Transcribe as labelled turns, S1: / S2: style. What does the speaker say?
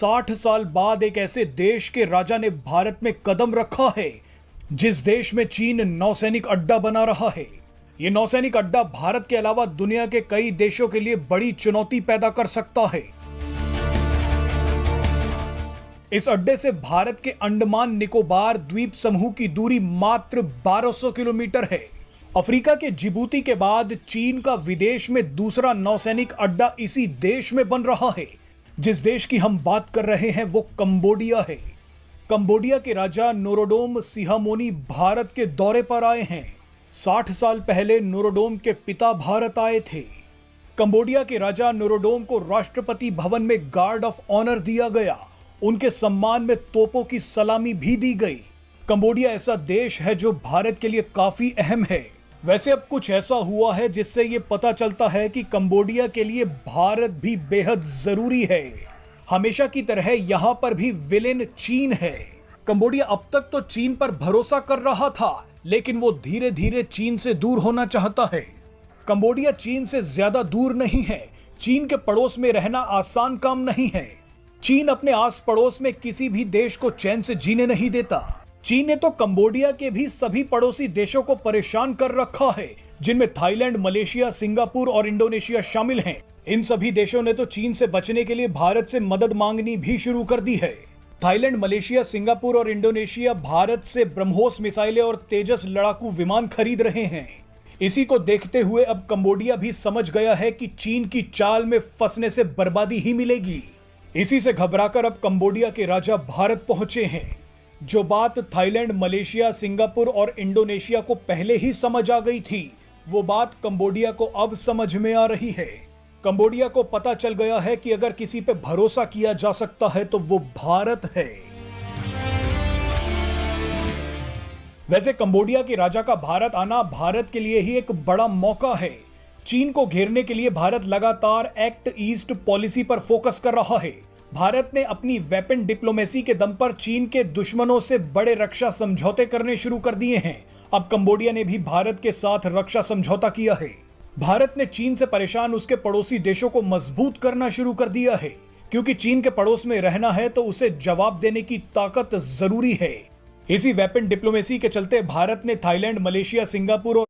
S1: 60 साल बाद एक ऐसे देश के राजा ने भारत में कदम रखा है जिस देश में चीन नौसैनिक अड्डा बना रहा है। यह नौसैनिक अड्डा भारत के अलावा दुनिया के कई देशों के लिए बड़ी चुनौती पैदा कर सकता है। इस अड्डे से भारत के अंडमान निकोबार द्वीप समूह की दूरी मात्र 1200 किलोमीटर है। अफ्रीका के जिबूती के बाद चीन का विदेश में दूसरा नौसैनिक अड्डा इसी देश में बन रहा है। जिस देश की हम बात कर रहे हैं वो कंबोडिया है। कंबोडिया के राजा नोरोडोम सिहामोनी भारत के दौरे पर आए हैं। 60 साल पहले नोरोडोम के पिता भारत आए थे। कंबोडिया के राजा नोरोडोम को राष्ट्रपति भवन में गार्ड ऑफ ऑनर दिया गया। उनके सम्मान में तोपों की सलामी भी दी गई। कंबोडिया ऐसा देश है जो भारत के लिए काफी अहम है। वैसे अब कुछ ऐसा हुआ है जिससे ये पता चलता है कि कंबोडिया के लिए भारत भी बेहद जरूरी है। हमेशा की तरह यहां पर भी विलेन चीन है। कंबोडिया अब तक तो चीन पर भरोसा कर रहा था, लेकिन वो धीरे धीरे चीन से दूर होना चाहता है। कंबोडिया चीन से ज्यादा दूर नहीं है। चीन के पड़ोस में रहना आसान काम नहीं है। चीन अपने आस पड़ोस में किसी भी देश को चैन से जीने नहीं देता। चीन ने तो कंबोडिया के भी सभी पड़ोसी देशों को परेशान कर रखा है, जिनमें थाईलैंड, मलेशिया, सिंगापुर और इंडोनेशिया शामिल हैं। इन सभी देशों ने तो चीन से बचने के लिए भारत से मदद मांगनी भी शुरू कर दी है। थाईलैंड, मलेशिया, सिंगापुर और इंडोनेशिया भारत से ब्रह्मोस मिसाइलें और तेजस लड़ाकू विमान खरीद रहे हैं। इसी को देखते हुए अब कंबोडिया भी समझ गया है कि चीन की चाल में फंसने से बर्बादी ही मिलेगी। इसी से घबराकर अब कंबोडिया के राजा भारत पहुंचे हैं। जो बात थाईलैंड, मलेशिया, सिंगापुर और इंडोनेशिया को पहले ही समझ आ गई थी, वो बात कंबोडिया को अब समझ में आ रही है। कंबोडिया को पता चल गया है कि अगर किसी पे भरोसा किया जा सकता है तो वो भारत है। वैसे कंबोडिया के राजा का भारत आना भारत के लिए ही एक बड़ा मौका है। चीन को घेरने के लिए भारत लगातार एक्ट ईस्ट पॉलिसी पर फोकस कर रहा है। भारत ने अपनी वेपन डिप्लोमेसी के दम पर चीन के दुश्मनों से बड़े रक्षा समझौते करने शुरू कर दिए हैं। अब कंबोडिया ने भी भारत के साथ रक्षा समझौता किया है। भारत ने चीन से परेशान उसके पड़ोसी देशों को मजबूत करना शुरू कर दिया है, क्योंकि चीन के पड़ोस में रहना है तो उसे जवाब देने की ताकत जरूरी है। इसी वेपन डिप्लोमेसी के चलते भारत ने थाईलैंड, मलेशिया, सिंगापुर और